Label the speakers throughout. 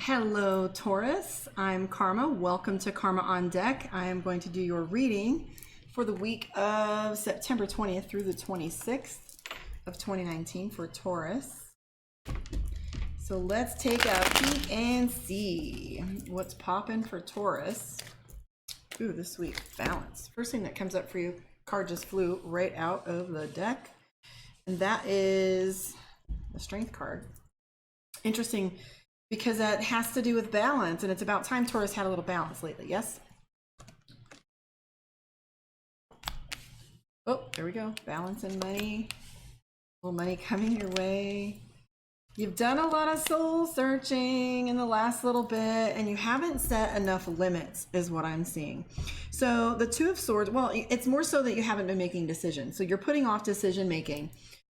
Speaker 1: Hello, Taurus. I'm Karma. Welcome to Karma on Deck. I am going to do your reading for the week of September 20th through the 26th of 2019 for Taurus. So let's take a peek and see what's popping for Taurus. Ooh, this week, balance. First thing that comes up for you, card just flew right out of the deck, and that is the Strength card. Interesting, because that has to do with balance, and it's about time Taurus had a little balance lately, yes? Oh, there we go. Balance and money. A little money coming your way. You've done a lot of soul searching in the last little bit, and you haven't set enough limits, is what I'm seeing. So the Two of Swords, well, it's more so that you haven't been making decisions. So you're putting off decision making,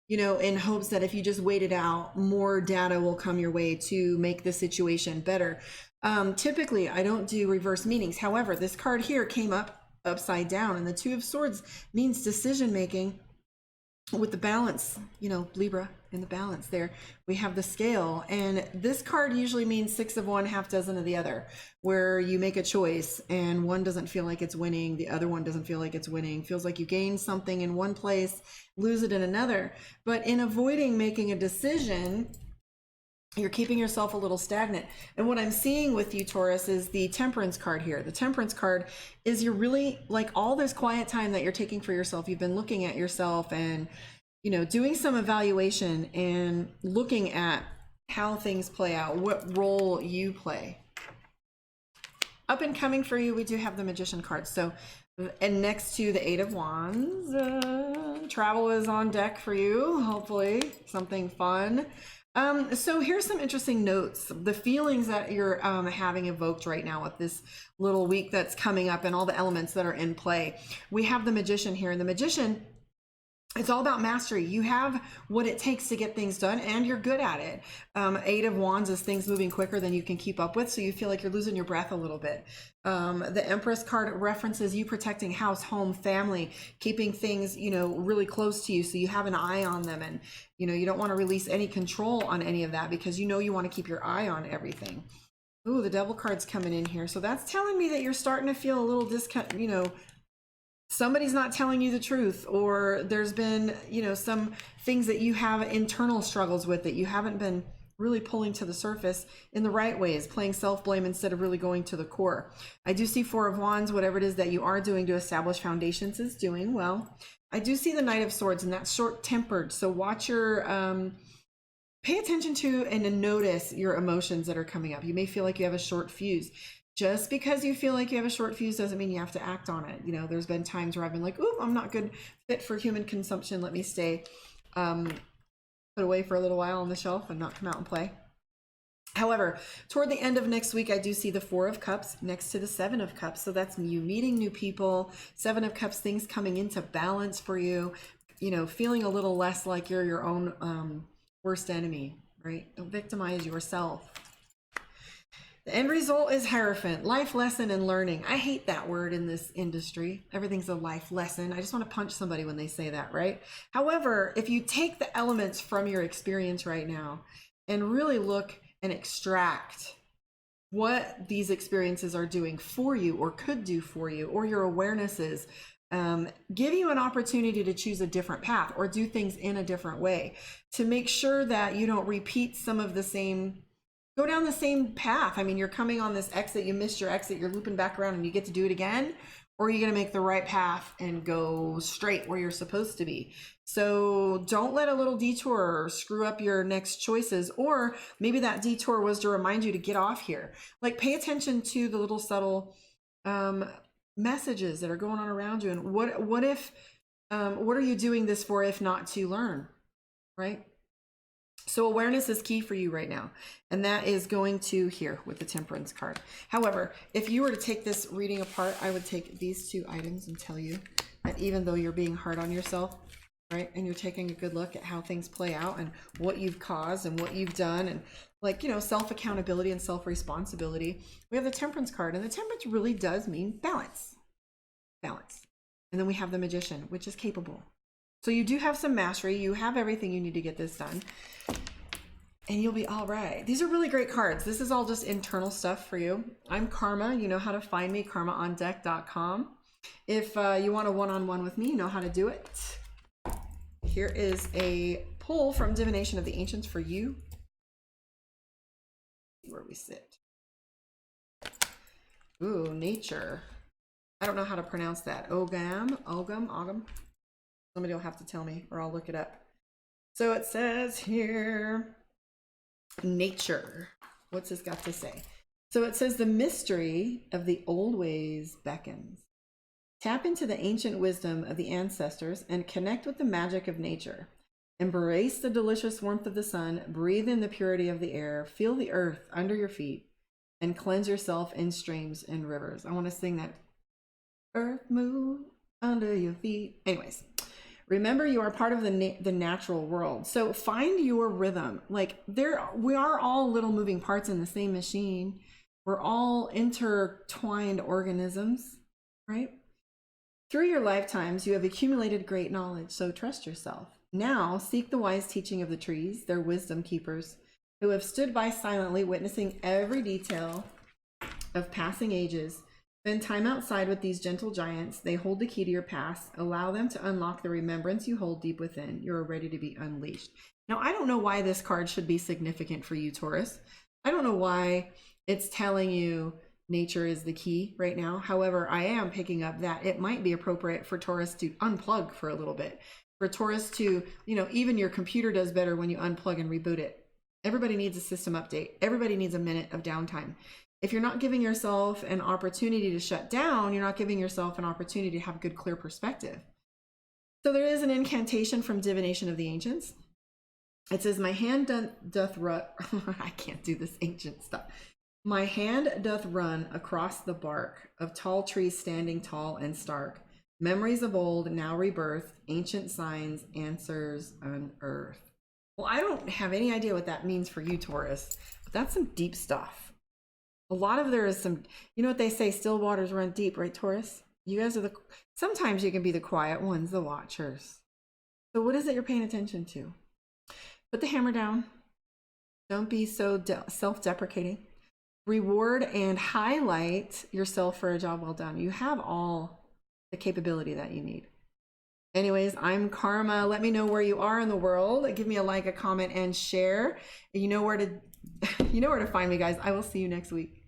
Speaker 1: you know, in hopes that if you just wait it out, more data will come your way to make the situation better. Typically, I don't do reverse meanings. However, this card here came up upside down, and the Two of Swords means decision making with the balance, you know, Libra in the balance there. We have the scale, and this card usually means 6 of one, half dozen of the other, where you make a choice and one doesn't feel like it's winning, the other one doesn't feel like it's winning, feels like you gain something in one place, lose it in another. But in avoiding making a decision, you're keeping yourself a little stagnant. And what I'm seeing with you, Taurus, is the Temperance card here. The Temperance card is you're really, like, all this quiet time that you're taking for yourself, you've been looking at yourself and, you know, doing some evaluation and looking at how things play out, what role you play. Up and coming for you, we do have the Magician card. So, and next to the Eight of Wands, travel is on deck for you, hopefully something fun. So here's some interesting notes. The feelings that you're having evoked right now with this little week that's coming up and all the elements that are in play. We have the Magician here, and the Magician, it's all about mastery. You have what it takes to get things done, and you're good at it. Eight of Wands is things moving quicker than you can keep up with, so you feel like you're losing your breath a little bit. The Empress card references you protecting house, home, family, keeping things, you know, really close to you, so you have an eye on them, and you know, you don't want to release any control on any of that because you know you want to keep your eye on everything. Ooh, the Devil card's coming in here, so that's telling me that you're starting to feel a little discount, you know, somebody's not telling you the truth, or there's been, you know, some things that you have internal struggles with that you haven't been really pulling to the surface in the right ways, playing self-blame instead of really going to the core. I do see Four of Wands, whatever it is that you are doing to establish foundations is doing well. I do see the Knight of Swords, and that's short-tempered, so watch your pay attention to and notice your emotions that are coming up. You may feel like you have a short fuse. Just because you feel like you have a short fuse doesn't mean you have to act on it. You know, there's been times where I've been like, ooh, I'm not good fit for human consumption. Let me stay put away for a little while on the shelf and not come out and play. However, toward the end of next week, I do see the Four of Cups next to the Seven of Cups. So that's you meeting new people, Seven of Cups, things coming into balance for you, you know, feeling a little less like you're your own worst enemy, right? Don't victimize yourself. The end result is Hierophant, life lesson and learning. I hate that word in this industry. Everything's a life lesson. I just want to punch somebody when they say that, right? However, if you take the elements from your experience right now and really look and extract what these experiences are doing for you or could do for you, or your awarenesses, give you an opportunity to choose a different path or do things in a different way to make sure that you don't repeat some of the same, go down the same path. I mean, you're coming on this exit, you missed your exit, you're looping back around and you get to do it again, or are you going to make the right path and go straight where you're supposed to be? So don't let a little detour screw up your next choices, or maybe that detour was to remind you to get off here. Like, pay attention to the little subtle messages that are going on around you, and what are you doing this for if not to learn, right? So awareness is key for you right now, and that is going to here with the Temperance card. However, if you were to take this reading apart, I would take these two items and tell you that even though you're being hard on yourself, right, and you're taking a good look at how things play out and what you've caused and what you've done, and, like, you know, self-accountability and self-responsibility, we have the Temperance card, and the Temperance really does mean balance. Balance. And then we have the Magician, which is capable. So you do have some mastery. You have everything you need to get this done. and you'll be all right. These are really great cards. This is all just internal stuff for you. I'm Karma. You know how to find me, karmaondeck.com. If you want a one-on-one with me, you know how to do it. Here is a pull from Divination of the Ancients for you. See where we sit. Ooh, nature. I don't know how to pronounce that. Ogam. Somebody will have to tell me or I'll look it up. So it says here, nature. What's this got to say? So it says the mystery of the old ways beckons. Tap into the ancient wisdom of the ancestors and connect with the magic of nature. Embrace the delicious warmth of the sun, breathe in the purity of the air, feel the earth under your feet, and cleanse yourself in streams and rivers. I want to sing that. Earth move under your feet. Anyways, remember you are part of the natural world. So find your rhythm. Like we are all little moving parts in the same machine. We're all intertwined organisms, right? Through your lifetimes, you have accumulated great knowledge, so trust yourself. Now, seek the wise teaching of the trees, their wisdom keepers, who have stood by silently witnessing every detail of passing ages. Spend time outside with these gentle giants. They hold the key to your past. Allow them to unlock the remembrance you hold deep within. You are ready to be unleashed. Now, I don't know why this card should be significant for you, Taurus. I don't know why it's telling you nature is the key right now. However, I am picking up that it might be appropriate for Taurus to unplug for a little bit. For Taurus to, even your computer does better when you unplug and reboot it. Everybody needs a system update. Everybody needs a minute of downtime. If you're not giving yourself an opportunity to shut down, you're not giving yourself an opportunity to have a good, clear perspective. So there is an incantation from Divination of the Ancients. It says, my hand doth run, I can't do this ancient stuff. My hand doth run across the bark of tall trees standing tall and stark. Memories of old, now rebirth, ancient signs, answers unearthed. Well, I don't have any idea what that means for you, Taurus, but that's some deep stuff. A lot of there is some, you know what they say, still waters run deep, right, Taurus? You guys are sometimes you can be the quiet ones, the watchers. So what is it you're paying attention to? Put the hammer down. Don't be so self-deprecating. Reward and highlight yourself for a job well done. You have all the capability that you need. Anyways, I'm Karma. Let me know where you are in the world. Give me a like, a comment, and share. You know where to find me, guys. I will see you next week.